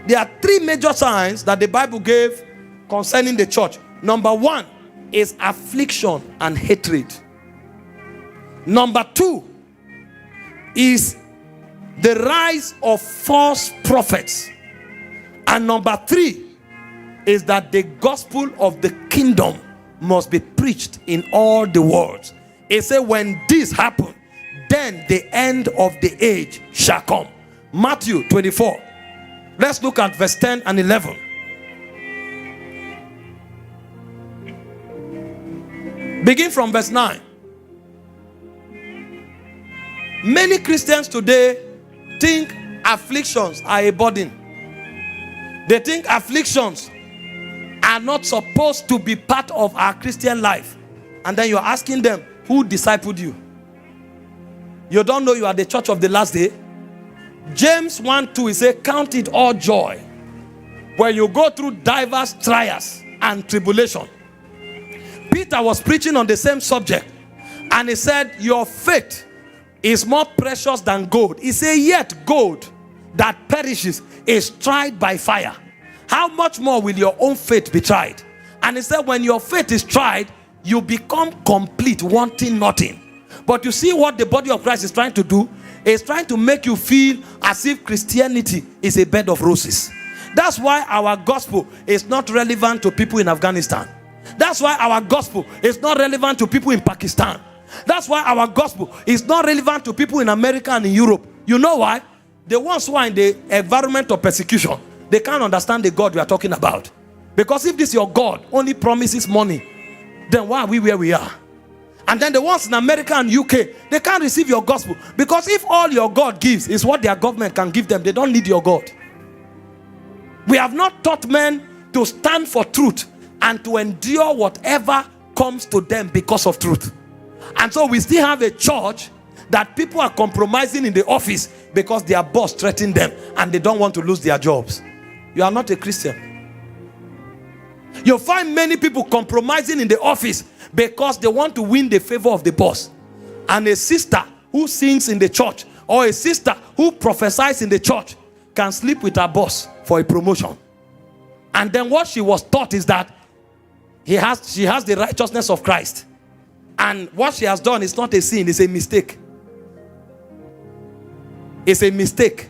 there are three major signs that the Bible gave concerning the church. Number one is affliction and hatred. Number two is the rise of false prophets. And number three is that the gospel of the kingdom must be preached in all the world. It said when this happen, then the end of the age shall come. Matthew 24. Let's look at verse 10 and 11. Begin from verse 9. Many Christians today think afflictions are a burden. They think afflictions are not supposed to be part of our Christian life. And then you're asking them, who discipled you? You don't know you are the church of the last day? James 1:2, he says, count it all joy when you go through diverse trials and tribulation. Peter was preaching on the same subject, and he said, your faith is more precious than gold. He said, yet gold that perishes is tried by fire. How much more will your own faith be tried? And he said, when your faith is tried, you become complete, wanting nothing. But you see what the body of Christ is trying to do? It's trying to make you feel as if Christianity is a bed of roses. That's why our gospel is not relevant to people in Afghanistan. That's why our gospel is not relevant to people in Pakistan. That's why our gospel is not relevant to people in America and in Europe. You know why? The ones who are in the environment of persecution, they can't understand the God we are talking about. Because if this your God only promises money, then why are we where we are? And then the ones in America and UK, they can't receive your gospel. Because if all your God gives is what their government can give them, they don't need your God. We have not taught men to stand for truth and to endure whatever comes to them because of truth. And so we still have a church that people are compromising in the office because their boss threatened them and they don't want to lose their jobs. You are not a Christian. You'll find many people compromising in the office because they want to win the favor of the boss. And a sister who sings in the church or a sister who prophesies in the church can sleep with her boss for a promotion. And then what she was taught is that she has the righteousness of Christ. And what she has done is not a sin, it's a mistake. It's a mistake.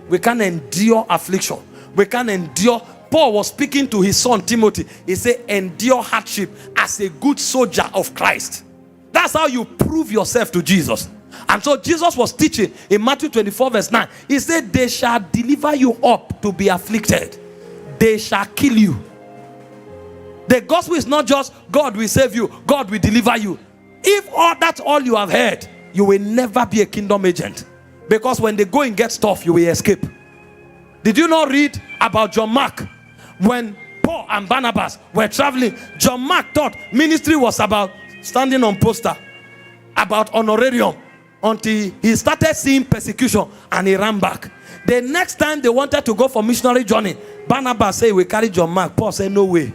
We can't endure affliction. We can't endure. Paul was speaking to his son Timothy. He said, endure hardship as a good soldier of Christ. That's how you prove yourself to Jesus. And so Jesus was teaching in Matthew 24 verse 9. He said, they shall deliver you up to be afflicted. They shall kill you. The gospel is not just God will save you, God will deliver you. If that's all you have heard, you will never be a kingdom agent. Because when they go and get stuff, you will escape. Did you not read about John Mark? When Paul and Barnabas were traveling, John Mark thought ministry was about standing on poster, about honorarium, until he started seeing persecution and he ran back. The next time they wanted to go for missionary journey, Barnabas said, we carry John Mark. Paul said, no way.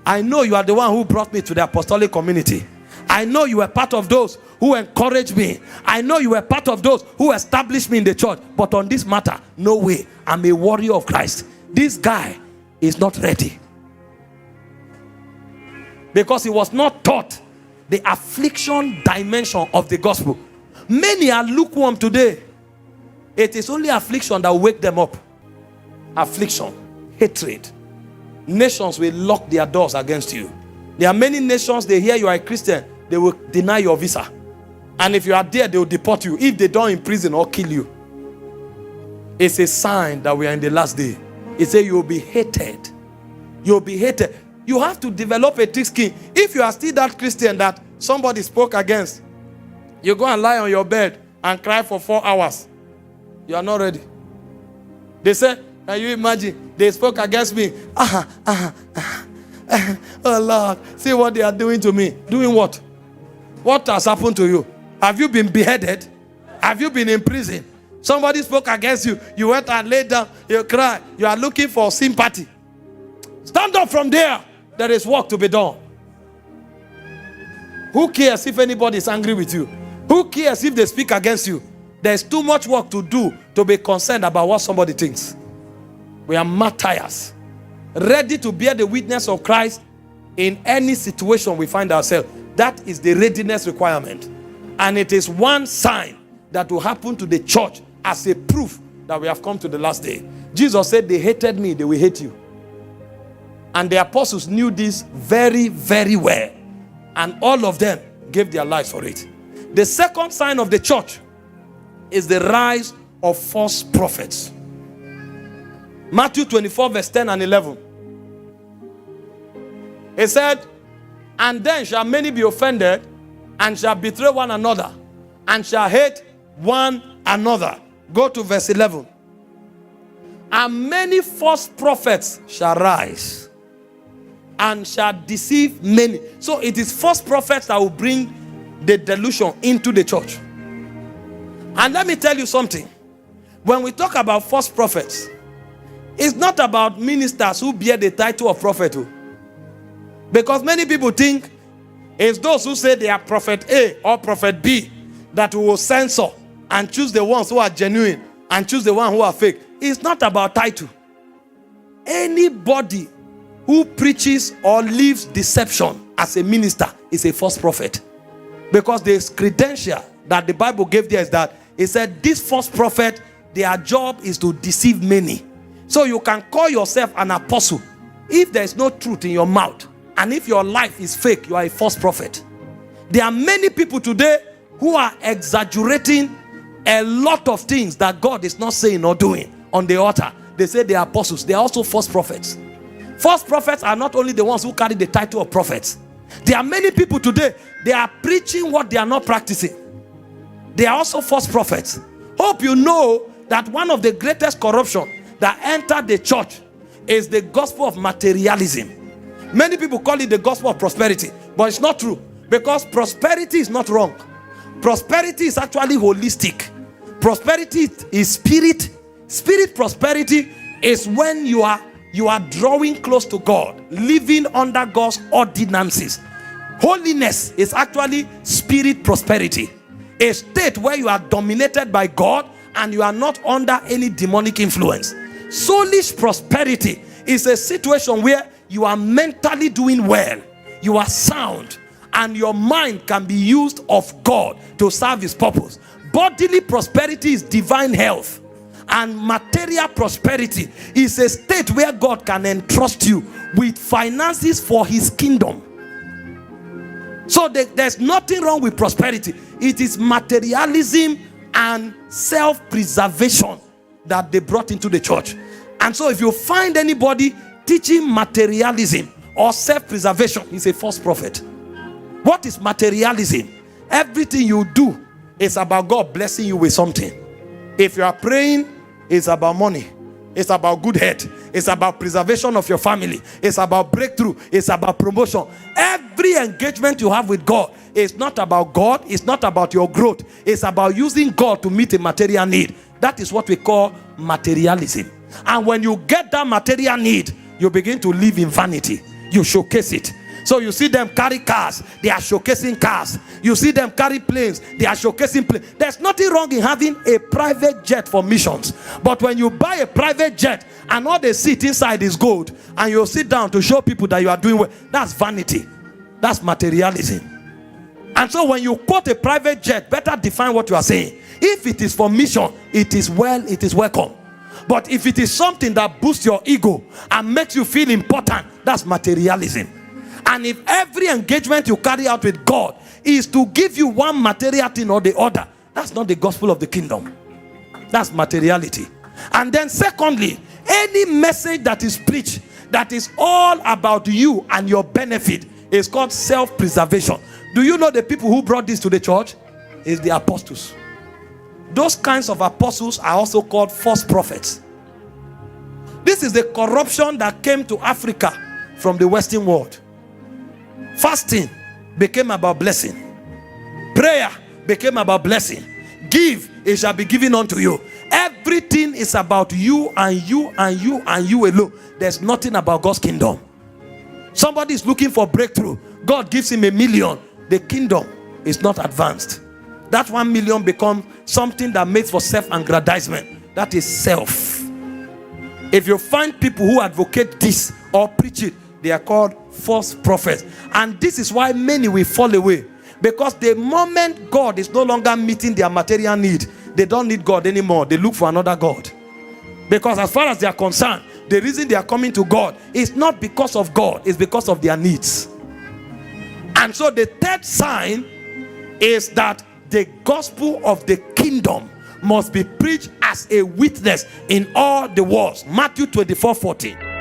I know you are the one who brought me to the apostolic community. I know you were part of those who encouraged me. I know you were part of those who established me in the church. But on this matter, no way. I'm a warrior of Christ. This guy is not ready. Because he was not taught the affliction dimension of the gospel. Many are lukewarm today. It is only affliction that will wake them up. Affliction, hatred. Nations will lock their doors against you. There are many nations, they hear you are a Christian, they will deny your visa. And if you are there, they will deport you if they don't imprison or kill you. It's a sign that we are in the last day. It says you will be hated. You will be hated. You have to develop a thick skin. If you are still that Christian that somebody spoke against, you go and lie on your bed and cry for 4 hours. You are not ready. They say, can you imagine? They spoke against me. Oh Lord, see what they are doing to me. Doing what? What has happened to you? Have you been beheaded? Have you been in prison? Somebody spoke against you. You went and laid down. You cry. You are looking for sympathy. Stand up from there. There is work to be done. Who cares if anybody is angry with you? Who cares if they speak against you? There's too much work to do to be concerned about what somebody thinks. We are martyrs, ready to bear the witness of Christ in any situation we find ourselves. That is the readiness requirement. And it is one sign that will happen to the church as a proof that we have come to the last day. Jesus said, they hated me, they will hate you. And the apostles knew this very, very well. And all of them gave their lives for it. The second sign of the church is the rise of false prophets. Matthew 24 verse 10 and 11. He said, and then shall many be offended, and shall betray one another, and shall hate one another. Go to verse 11. And many false prophets shall rise, and shall deceive many. So it is false prophets that will bring the delusion into the church. And let me tell you something. When we talk about false prophets, it's not about ministers who bear the title of prophet. Because many people think it's those who say they are prophet A or prophet B that we will censor and choose the ones who are genuine and choose the ones who are fake. It's not about title. Anybody who preaches or lives deception as a minister is a false prophet. Because the credential that the Bible gave there is that it said this false prophet, their job is to deceive many. So you can call yourself an apostle. If there is no truth in your mouth, and if your life is fake, you are a false prophet. There are many people today who are exaggerating a lot of things that God is not saying or doing on the altar. They say they are apostles. They are also false prophets. False prophets are not only the ones who carry the title of prophets. There are many people today, they are preaching what they are not practicing. They are also false prophets. Hope you know that one of the greatest corruption that entered the church is the gospel of materialism. Many people call it the gospel of prosperity, but it's not true, because prosperity is not wrong. Prosperity is actually holistic. Prosperity is spirit. Spirit prosperity is when you are drawing close to God, living under God's ordinances. Holiness is actually spirit prosperity, a state where you are dominated by God and you are not under any demonic influence. Soulish prosperity is a situation where you are mentally doing well, you are sound, and your mind can be used of God to serve his purpose. Bodily prosperity is divine health, and material prosperity is a state where God can entrust you with finances for his kingdom. So there's nothing wrong with prosperity. It is materialism and self-preservation that they brought into the church. And so if you find anybody teaching materialism or self-preservation, he's a false prophet. What is materialism? Everything you do is about God blessing you with something. If you are praying, it's about money. It's about good health. It's about preservation of your family. It's about breakthrough. It's about promotion. Every engagement you have with God is not about God. It's not about your growth. It's about using God to meet a material need. That is what we call materialism. And when you get that material need, you begin to live in vanity. You showcase it. So you see them carry cars, they are showcasing cars. You see them carry planes, they are showcasing planes. There's nothing wrong in having a private jet for missions. But when you buy a private jet and all the seat inside is gold, and you sit down to show people that you are doing well, that's vanity. That's materialism. And so when you quote a private jet, better define what you are saying. If it is for mission, it is welcome. But if it is something that boosts your ego and makes you feel important, that's materialism. And if every engagement you carry out with God is to give you one material thing or the other, that's not the gospel of the kingdom. That's materiality. And then secondly, any message that is preached that is all about you and your benefit is called self-preservation. Do you know the people who brought this to the church? It's the apostles. Those kinds of apostles are also called false prophets. This is the corruption that came to Africa from the Western world. Fasting became about blessing. Prayer became about blessing. Give, it shall be given unto you. Everything is about you and you and you and you alone. There's nothing about God's kingdom. Somebody is looking for breakthrough. God gives him $1 million. The kingdom is not advanced. That 1 million becomes something that makes for self-aggrandizement. That is self. If you find people who advocate this or preach it, they are called false prophets. And this is why many will fall away. Because the moment God is no longer meeting their material need, they don't need God anymore. They look for another God. Because as far as they are concerned, the reason they are coming to God is not because of God, it's because of their needs. And so the third sign is that the gospel of the kingdom must be preached as a witness in all the world. Matthew 24:14.